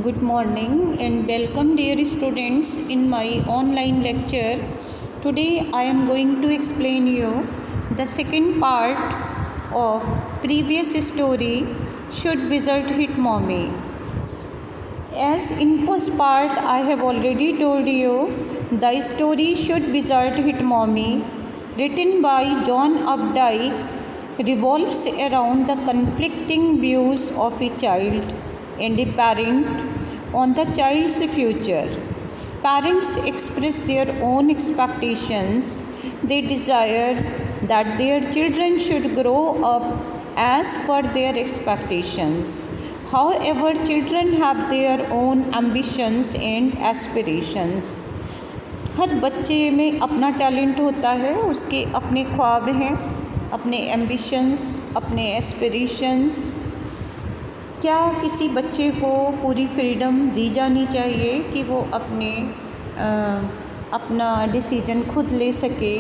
Good morning and welcome dear students in my online lecture. Today I am going to explain you the second part of previous story Should Wizard Hit Mommy. As in first part I have already told you the story Should Wizard Hit Mommy written by John Updike revolves around the conflicting views of a child and a parent on the child's future. Parents express their own expectations. They desire that their children should grow up as per their expectations. However, children have their own ambitions and aspirations. हर बच्चे में अपना talent होता है, उसके अपने ख्वाब हैं, अपने एम्बिशंस, अपने एस्पिरेशंस. क्या किसी बच्चे को पूरी फ्रीडम दी जानी चाहिए कि वो अपना डिसीजन खुद ले सके,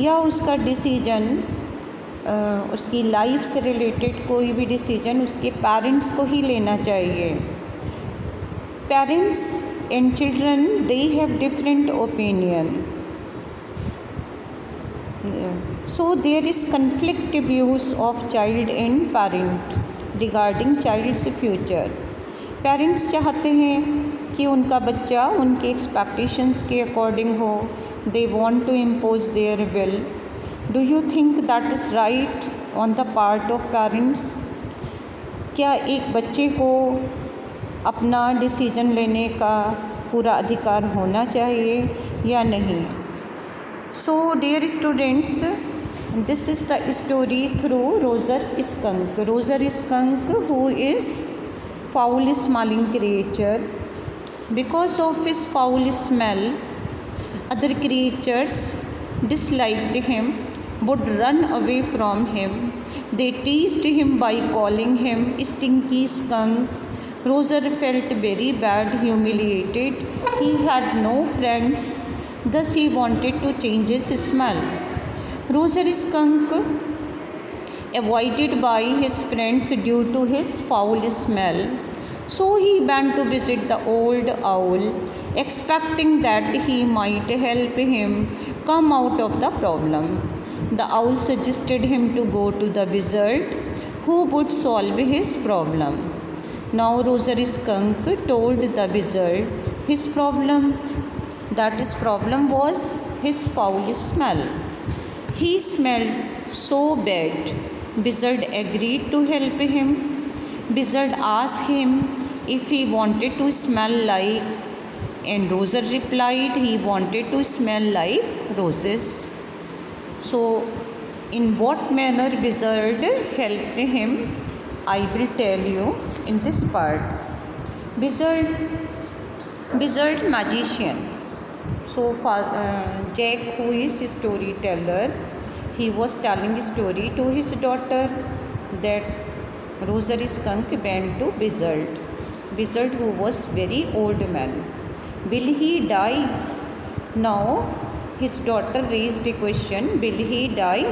या उसका डिसीजन उसकी लाइफ से रिलेटेड कोई भी डिसीजन उसके पेरेंट्स को ही लेना चाहिए? Parents and children, they have different opinion. So there is conflicting views of child and parent regarding child's future. Parents चाहते हैं कि उनका बच्चा उनके एक्सपेक्टेशंस के अकॉर्डिंग हो. They want to impose their will. Do you think that is right on the part of parents? क्या एक बच्चे को अपना डिसीजन लेने का पूरा अधिकार होना चाहिए या नहीं? So dear students, this is the story through Roger skunk. Roger skunk who is foul smelling creature. Because of his foul smell, other creatures disliked him, would run away from him. They teased him by calling him stinky skunk. Roger felt very bad, humiliated. He had no friends, thus he wanted to change his smell. Roger Skunk, avoided by his friends due to his foul smell, so he went to visit the old owl, expecting that he might help him come out of the problem. The owl suggested him to go to the wizard, who would solve his problem. Now Roger Skunk told the wizard his problem, that his problem was his foul smell. He smelled so bad. Wizard agreed to help him. Wizard asked him if he wanted to smell like, and Roger replied he wanted to smell like roses. So in what manner wizard helped him, I will tell you in this part. Wizard magician. So Jack, who is a storyteller, he was telling a story to his daughter that Roger Skunk went to wizard who was very old man. Will he die? Now his daughter raised a question, will he die?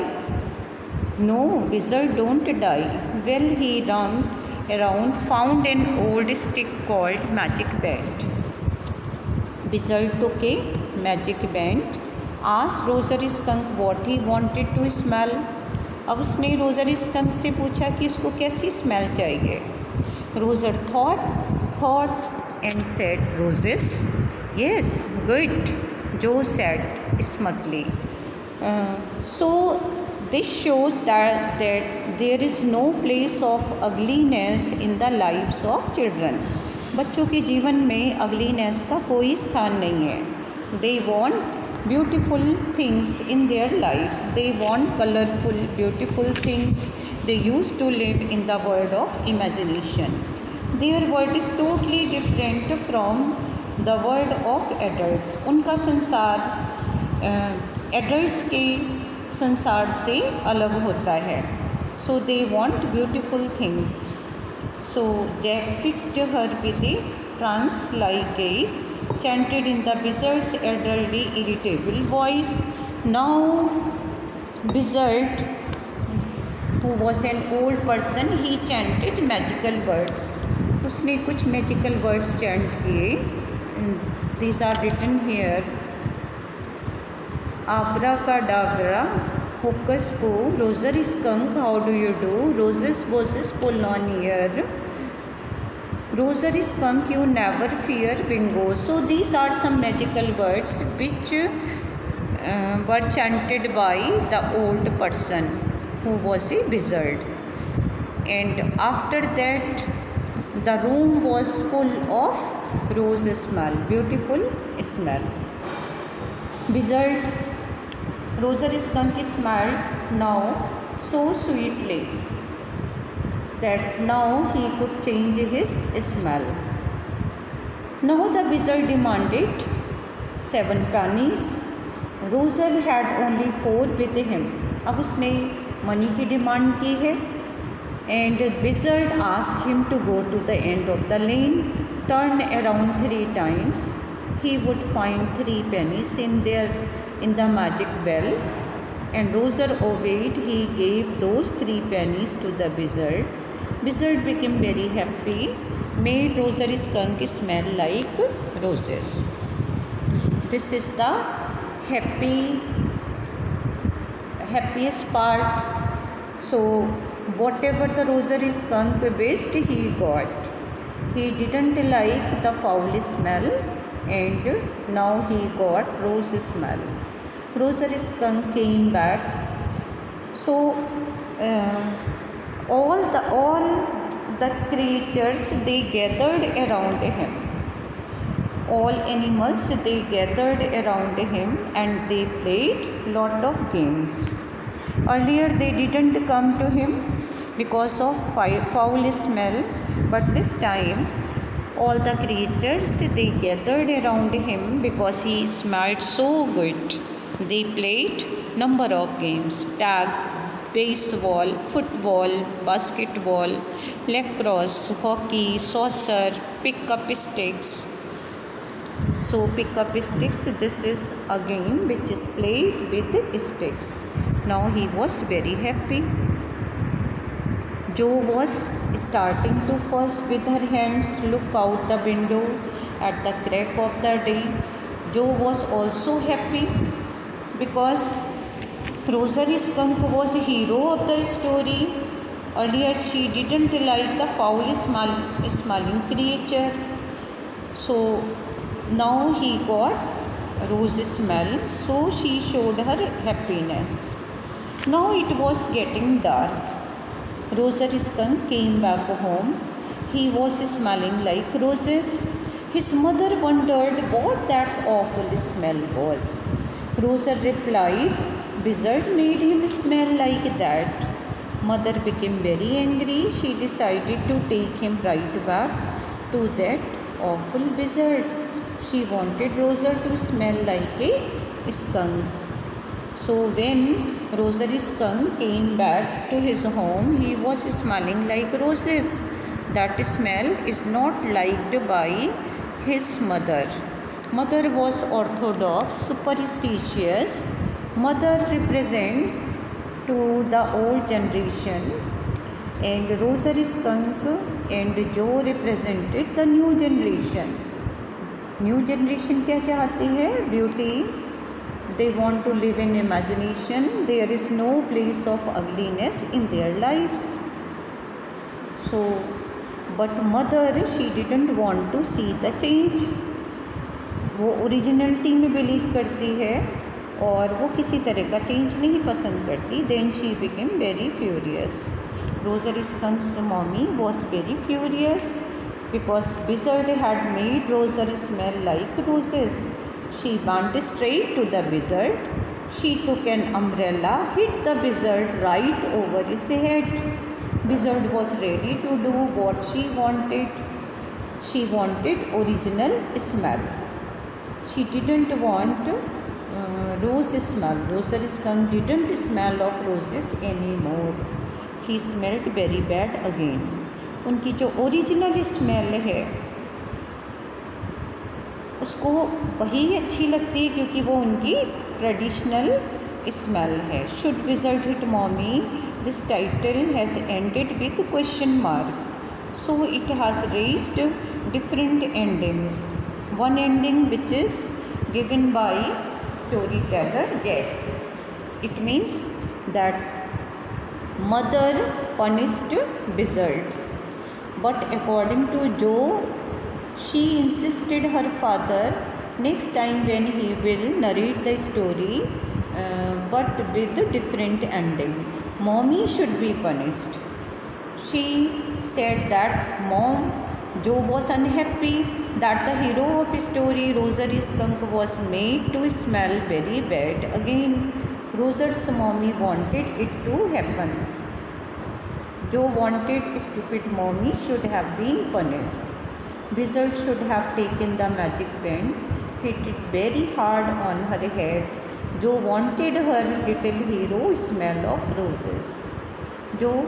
No, wizard don't die. Well, he ran around, found an old stick called magic band. Wizard took a magic band, asked Roger Skunk what he wanted to smell. अब उसने Roger skunk से पूछा कि उसको कैसी smell चाहिए. Roger thought and said roses. Yes, good, Joe said smugly. So this shows that there is no place of ugliness in the lives of children. बच्चों के जीवन में अगलीनेस का कोई स्थान नहीं है. They want beautiful things in their lives. They want colorful, beautiful things. They used to live in the world of imagination. Their world is totally different from the world of adults. उनका संसार adults के संसार से अलग होता है. So they want beautiful things. So Jack fixed her with a trance-like gaze, chanted in the wizard's elderly, irritable voice. Now wizard, who was an old person, he chanted magical words to उसने कुछ magical words chant किए. These are written here. Abracadabra, hocus po, rosary skunk, how do you do? Roses, roses, pull on ear. Rosary skunk, you never fear, bingo. So these are some magical words which were chanted by the old person who was a wizard. And after that, the room was full of rose smell, beautiful smell. Wizard Rosary skunk smelled now so sweetly that now he could change his smell. Now the wizard demanded 7 pennies. Roser had only 4 with him. अब उसने money की demand की है. And the wizard asked him to go to the end of the lane, turn around 3 times. He would find 3 pennies in the magic bell, and Roser obeyed. He gave those 3 pennies to the wizard. Wizard became very happy, made Rosary skunk smell like roses. This is the happiest part. So whatever the Rosary skunk wished, he got. He didn't like the foul smell, and now he got rose smell. Rosary skunk came back. So all the creatures, they gathered around him. All animals, they gathered around him and they played lot of games. Earlier they didn't come to him because of foul smell, but this time all the creatures, they gathered around him because he smelled so good. They played number of games: tag, baseball, football, basketball, lacrosse, hockey, saucer, pick up sticks. So pick up sticks, this is a game which is played with sticks. Now he was very happy. Jo was starting to fuss with her hands, look out the window at the crack of the day. Jo was also happy because Rosary skunk was a hero of the story. Earlier she didn't like the foul smelling creature. So now he got rose smell, so she showed her happiness. Now it was getting dark. Rosary skunk came back home. He was smelling like roses. His mother wondered what that awful smell was. Roser replied, wizard made him smell like that. Mother became very angry. She decided to take him right back to that awful wizard. She wanted Roser to smell like a skunk. So when Rosary skunk came back to his home, he was smelling like roses. That smell is not liked by his mother. Mother was orthodox, superstitious. Mother represent to the old generation, and Rosary skunk and Jo represented the new generation. New generation क्या चाहती है? Beauty. They want to live in imagination. There is no place of ugliness in their lives. So, but mother, she didn't want to see the change. वो originality में believe करती है और वो किसी तरह का चेंज नहीं पसंद करती. Then she became very furious. Rosary skunk's mommy was very furious because wizard had made Roser smell like roses. She went straight to the wizard. She took an umbrella, hit the wizard right over his head. Wizard was ready to do what she wanted. She wanted original smell. She didn't want rose smell. Rosary skunk didn't smell of roses anymore. He smelled very bad again. उनकी जो original smell है उसको वही अच्छी लगती है क्योंकि वो उनकी ट्रेडिशनल स्मेल है. Should wizard hit mommy, this title has ended with question mark. So it has raised different endings. One ending which is given by storyteller Jack. It means that mother punished Bizzard, but according to Joe, she insisted her father next time when he will narrate the story, but with a different ending. Mommy should be punished. She said that Joe was unhappy that the hero of story, Rosary Skunk, was made to smell very bad again. Roser's mommy wanted it to happen. Joe wanted stupid mommy should have been punished. Bizzard should have taken the magic band, hit it very hard on her head. Joe wanted her little hero smell of roses. Joe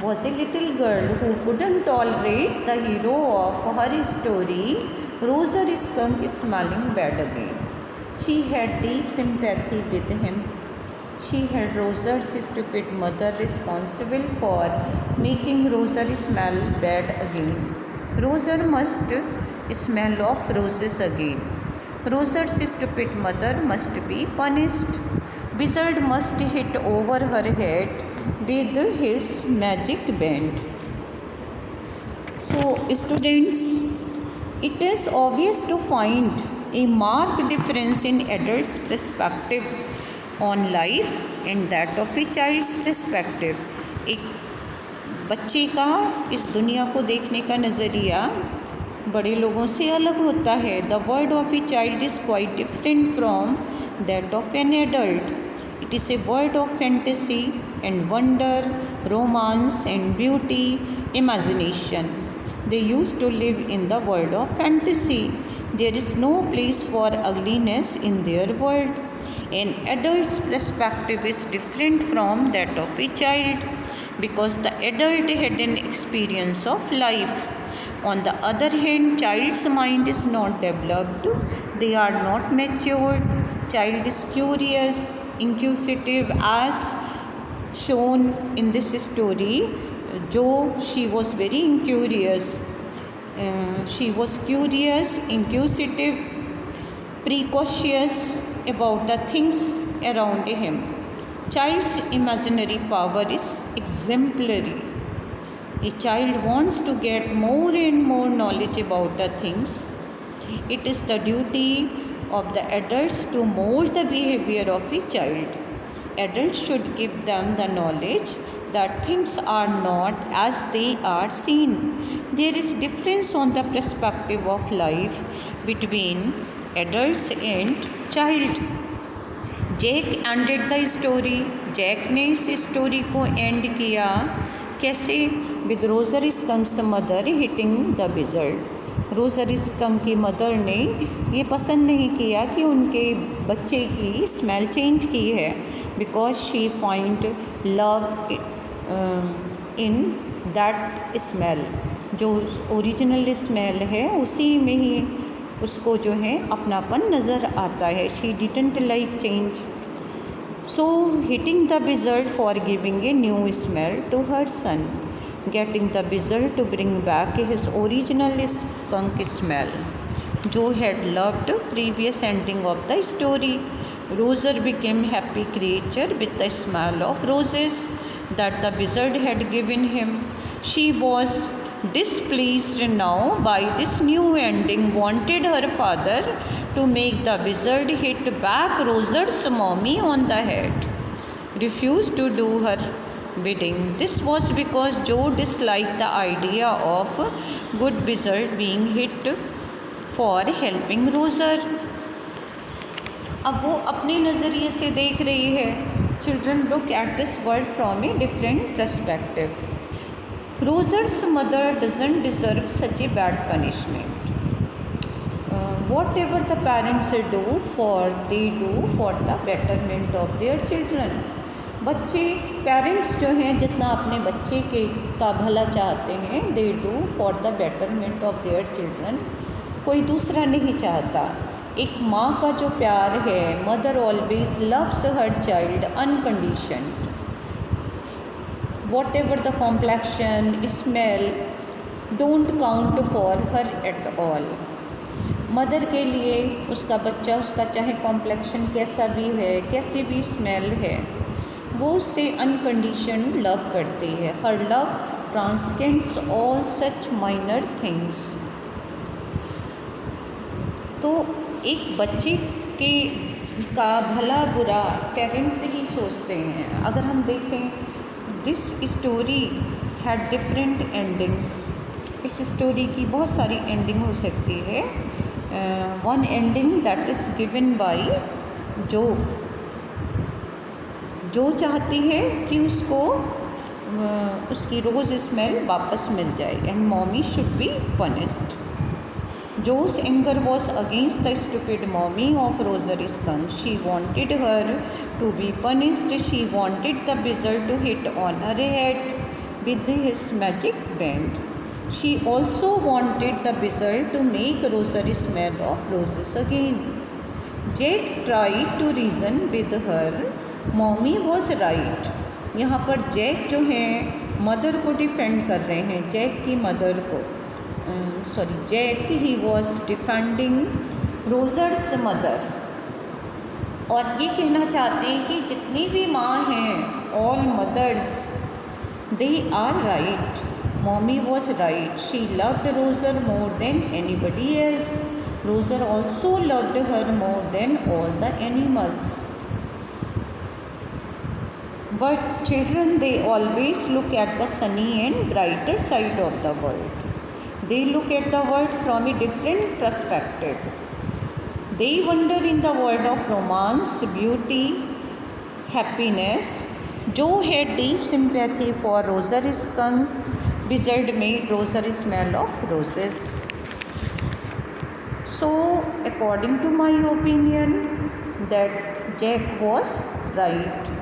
was a little girl who couldn't tolerate the hero of her story, Rosary Skunk, smelling bad again. She had deep sympathy with him. She held Roser's stupid mother responsible for making Roser smell bad again. Roser must smell of roses again. Roser's stupid mother must be punished. Bizzard must hit over her head with his magic band. So, students, it is obvious to find a marked difference in adults' perspective on life and that of a child's perspective. एक बच्चे का इस दुनिया को देखने का नज़रिया बड़े लोगों से अलग होता है. The world of a child is quite different from that of an adult. It is a world of fantasy and wonder, romance and beauty, imagination. They used to live in the world of fantasy. There is no place for ugliness in their world. An adult's perspective is different from that of a child because the adult had an experience of life. On the other hand, child's mind is not developed. They are not matured. Child is curious, inquisitive, as shown in this story. Joe, she was very curious. She was curious, inquisitive, precocious about the things around him. Child's imaginary power is exemplary. A child wants to get more and more knowledge about the things. It is the duty of the adults to mold the behavior of a child. Adults should give them the knowledge that things are not as they are seen. There is difference on the perspective of life between adults and child. Jack ended the story. Jack ने इस story को end किया कैसे? With Roger skunk's mother hitting the wizard. Roger skunk की mother ने ये पसंद नहीं किया कि उनके बच्चे की स्मेल चेंज की है, because she find love in that smell. जो ओरिजिनल स्मेल है उसी में ही उसको जो है अपनापन नज़र आता है. She didn't like change. So hitting the wizard for giving a new smell to her son, getting the wizard to bring back his original skunk smell. Joe had loved previous ending of the story. Roser became happy creature with the smell of roses that the wizard had given him. She was displeased now by this new ending, wanted her father to make the wizard hit back Roser's mommy on the head, refused to do her bidding. This was because Joe disliked the idea of good wizard being hit for helping Roser. अब वो अपने नज़रिए से देख रही है. Children look at this world from a different perspective. Roser's mother doesn't deserve such a bad punishment. Whatever the parents do they do for the betterment of their children. बच्चे parents जो हैं जितना अपने बच्चे का भला चाहते हैं, they do for the betterment of their children. कोई दूसरा नहीं चाहता. एक माँ का जो प्यार है, mother always loves her child unconditioned. Whatever the complexion, smell, don't count for her at all. Mother के लिए उसका बच्चा, उसका चाहे कॉम्प्लेक्शन कैसा भी है, कैसी भी स्मेल है, वो उससे अनकंडीशन लव करती है। Her love transcends all such minor things. तो एक बच्चे के का भला बुरा पेरेंट्स ही सोचते हैं। अगर हम देखें, this story had different endings. इस स्टोरी की बहुत सारी एंडिंग हो सकती है। One ending that is given by जो चाहती है कि उसको उसकी रोज़ स्मेल वापस मिल जाए and mommy should be punished. Jo's anger was against the stupid mommy of Roser Skunk. She wanted her to be punished. She wanted the wizard to hit on her head with his magic band. She also wanted the wizard to make Roser smell of roses again. Jack tried to reason with her. Mommy was right. यहाँ पर Jack जो है mother को defend कर रहे हैं, Jack की mother को। Jack he was defending Roger's mother, और ये कहना चाहते हैं कि जितनी भी माँ हैं, all mothers, they are right. Mommy was right. She loved Roger more than anybody else. Roger also loved her more than all the animals. But children, they always look at the sunny and brighter side of the world. They look at the world from a different perspective. They wander in the world of romance, beauty, happiness. Joe had deep sympathy for Roser Skunk. Wizard made Roser smell of roses. So, according to my opinion, that Jack was right.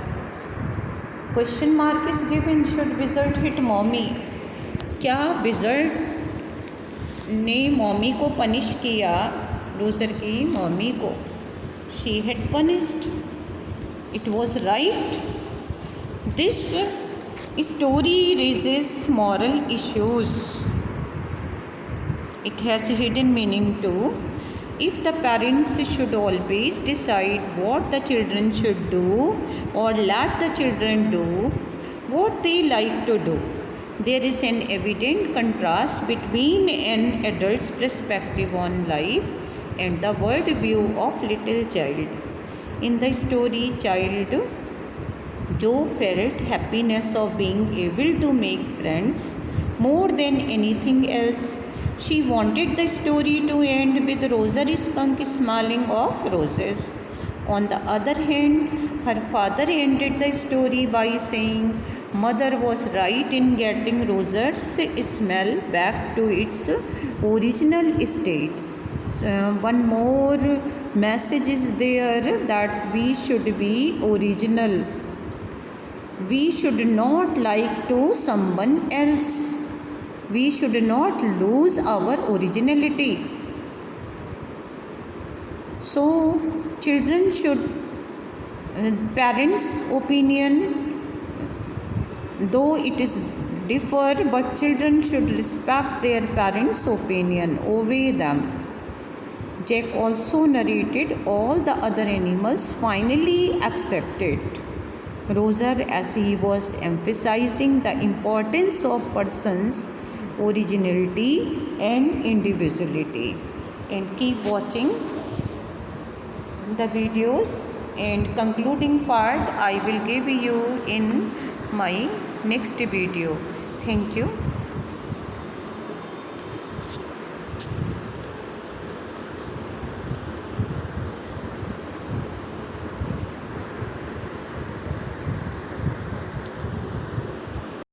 Question mark is given. Should wizard hit mommy? क्या wizard ने mommy को punish किया, Roger की mommy को? She had punished, it was right. This story raises moral issues, it has hidden meaning too. If the parents should always decide what the children should do or let the children do what they like to do, there is an evident contrast between an adult's perspective on life and the world view of little child. In the story, child Joe felt happiness of being able to make friends more than anything else. She wanted the story to end with Roser Skunk smelling of roses. On the other hand, her father ended the story by saying mother was right in getting Roser's smell back to its original state. One more message is there, that we should be original. We should not like to someone else. We should not lose our originality. So children should, parents' opinion, though it is differ, but children should respect their parents' opinion, obey them. Jack also narrated all the other animals finally accepted Roser, as he was emphasizing the importance of persons' originality and individuality. And keep watching the videos, and concluding part I will give you in my next video. Thank you.